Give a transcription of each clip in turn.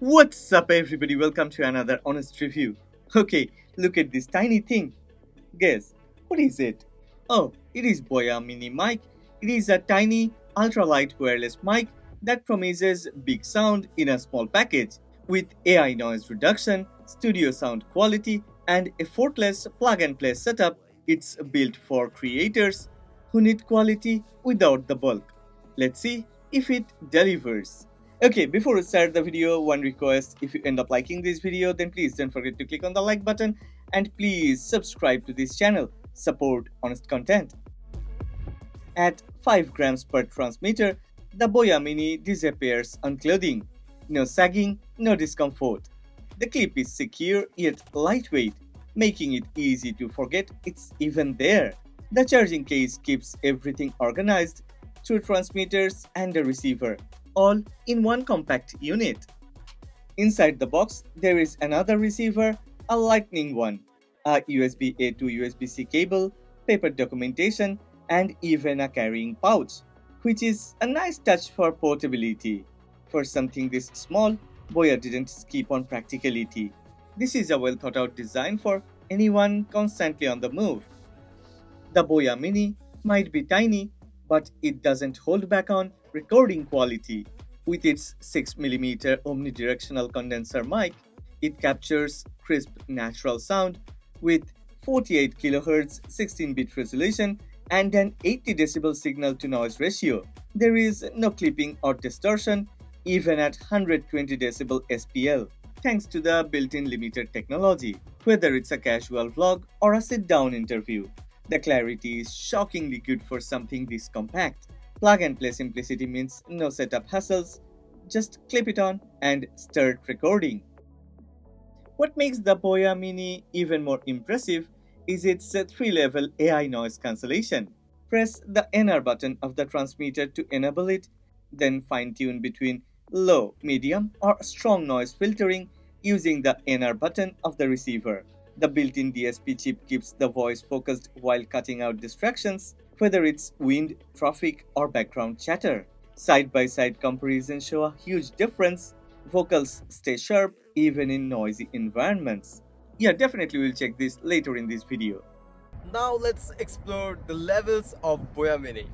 What's up everybody, welcome to another honest review. Okay, look at this tiny thing. Guess, what is it? Oh, it is BOYA Mini mic. It is a tiny, ultralight wireless mic that promises big sound in a small package. With AI noise reduction, studio sound quality, and effortless plug-and-play setup, it's built for creators who need quality without the bulk. Let's see if it delivers. Okay, before we start the video, one request: if you end up liking this video, then please don't forget to click on the like button and please subscribe to this channel. Support honest content. At 5 grams per transmitter, the BOYA Mini disappears on clothing. No sagging, no discomfort. The clip is secure yet lightweight, making it easy to forget it's even there. The charging case keeps everything organized through transmitters and a receiver, all in one compact unit. Inside the box, there is another receiver, a lightning one, a USB-A to USB-C cable, paper documentation, and even a carrying pouch, which is a nice touch for portability. For something this small, BOYA didn't skip on practicality. This is a well thought out design for anyone constantly on the move. The BOYA Mini might be tiny, but it doesn't hold back on recording quality. With its 6mm omnidirectional condenser mic, it captures crisp natural sound with 48 kHz 16-bit resolution and an 80 decibel signal to noise ratio. There is no clipping or distortion even at 120 decibel SPL, thanks to the built-in limiter technology. Whether it's a casual vlog or a sit-down interview, the clarity is shockingly good for something this compact. Plug-and-play simplicity means no setup hassles, just clip it on and start recording. What makes the BOYA Mini even more impressive is its 3-level AI noise cancellation. Press the NR button of the transmitter to enable it, then fine-tune between low, medium, or strong noise filtering using the NR button of the receiver. The built-in DSP chip keeps the voice focused while cutting out distractions, whether it's wind, traffic, or background chatter. Side-by-side comparisons show a huge difference. Vocals stay sharp even in noisy environments. Yeah, definitely we'll check this later in this video. Now let's explore the levels of BOYA Mini.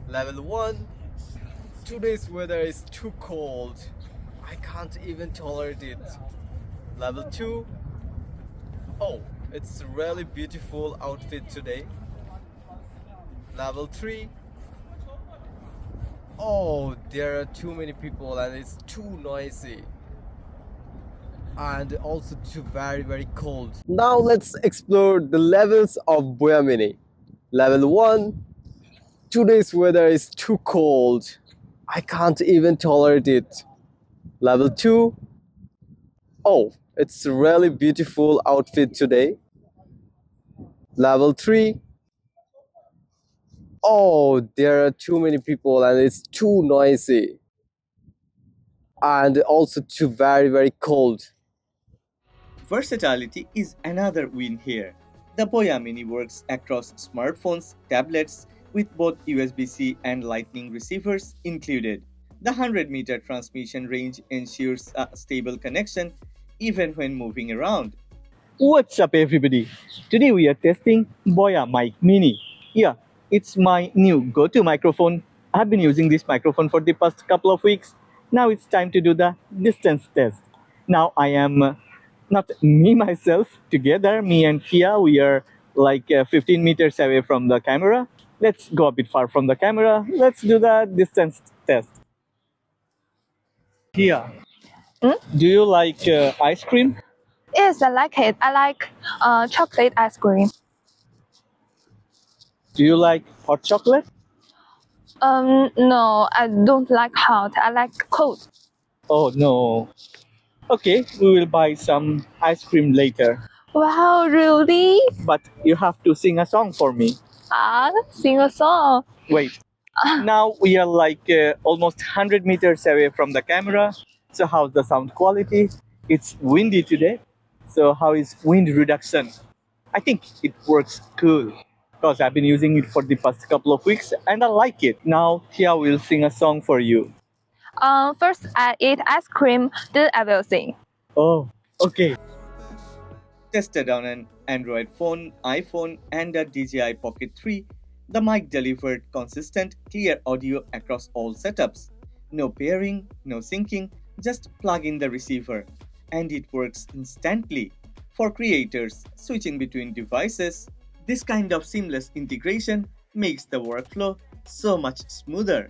Level 1. Today's weather is too cold. I can't even tolerate it. Level 2. Oh, it's a really beautiful outfit today. Level 3. Oh, there are too many people and it's too noisy. And also too very cold. Now let's explore the levels of BOYA Mini. Level 1. Today's weather is too cold. I can't even tolerate it. Level 2. Oh, it's a really beautiful outfit today. Level 3. Oh, there are too many people and it's too noisy. And also too very cold. Versatility is another win here. The BOYA Mini works across smartphones, tablets, with both USB-C and Lightning receivers included. The 100-meter transmission range ensures a stable connection even when moving around. What's up everybody? Today we are testing BOYA Mic Mini. Yeah, it's my new go-to microphone. I've been using this microphone for the past couple of weeks. Now it's time to do the distance test. Now I am not me myself, together, me and Kia, we are like 15 meters away from the camera. Let's go a bit far from the camera. Let's do the distance test. Kia, do you like ice cream? Yes, I like it. I like chocolate ice cream. Do you like hot chocolate? No, I don't like hot. I like cold. Oh no. Okay, we will buy some ice cream later. Wow, really? But you have to sing a song for me. Sing a song. Wait. Now we are like almost 100 meters away from the camera. So how's the sound quality? It's windy today. So how is wind reduction? I think it works cool because I've been using it for the past couple of weeks and I like it. Now Tia will sing a song for you. First, I eat ice cream, then I will sing. Oh, okay. Tested on an Android phone, iPhone, and a DJI Pocket 3, the mic delivered consistent, clear audio across all setups. No pairing, no syncing, just plug in the receiver, and it works instantly. For creators switching between devices, this kind of seamless integration makes the workflow so much smoother.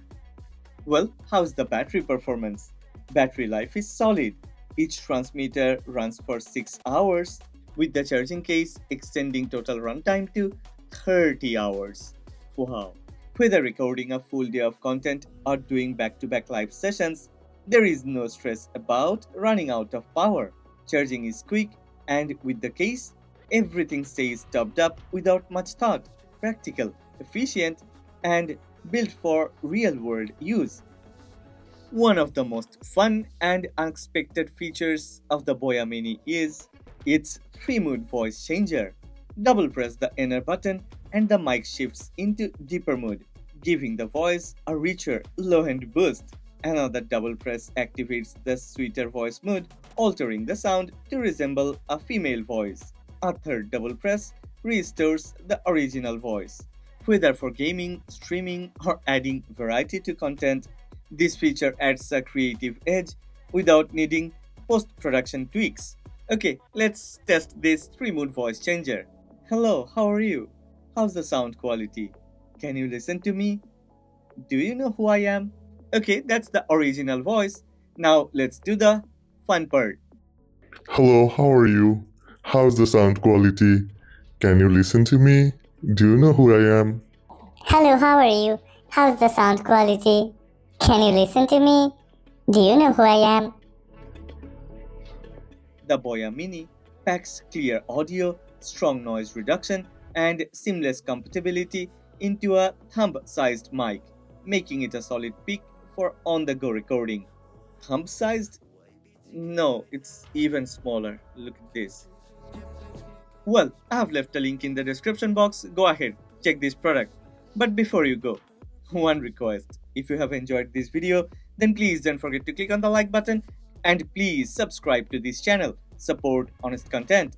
Well, how's the battery performance? Battery life is solid. Each transmitter runs for 6 hours, with the charging case extending total runtime to 30 hours. Wow. Whether recording a full day of content or doing back to back live sessions, there is no stress about running out of power. Charging is quick, and with the case, everything stays topped up without much thought. Practical, efficient, and built for real world use. One of the most fun and unexpected features of the BOYA Mini is its 3-mode voice changer. Double press the inner button and the mic shifts into deeper mode, giving the voice a richer low-end boost. Another double press activates the sweeter voice mode, altering the sound to resemble a female voice. A third double press restores the original voice. Whether for gaming, streaming, or adding variety to content, this feature adds a creative edge without needing post production tweaks. Okay, let's test this 3-mode voice changer. Hello, how are you? How's the sound quality? Can you listen to me? Do you know who I am? Okay, that's the original voice. Now let's do the fun part. Hello, how are you? How's the sound quality? Can you listen to me? Do you know who I am? Hello, how are you? How's the sound quality? Can you listen to me? Do you know who I am? The BOYA Mini packs clear audio, strong noise reduction, and seamless compatibility into a thumb-sized mic, making it a solid pick for on-the-go recording. Thumb-sized? No, it's even smaller. Look at this. Well, I have left a link in the description box. Go ahead, check this product. But before you go, one request. If you have enjoyed this video, then please don't forget to click on the like button and please subscribe to this channel. Support honest content.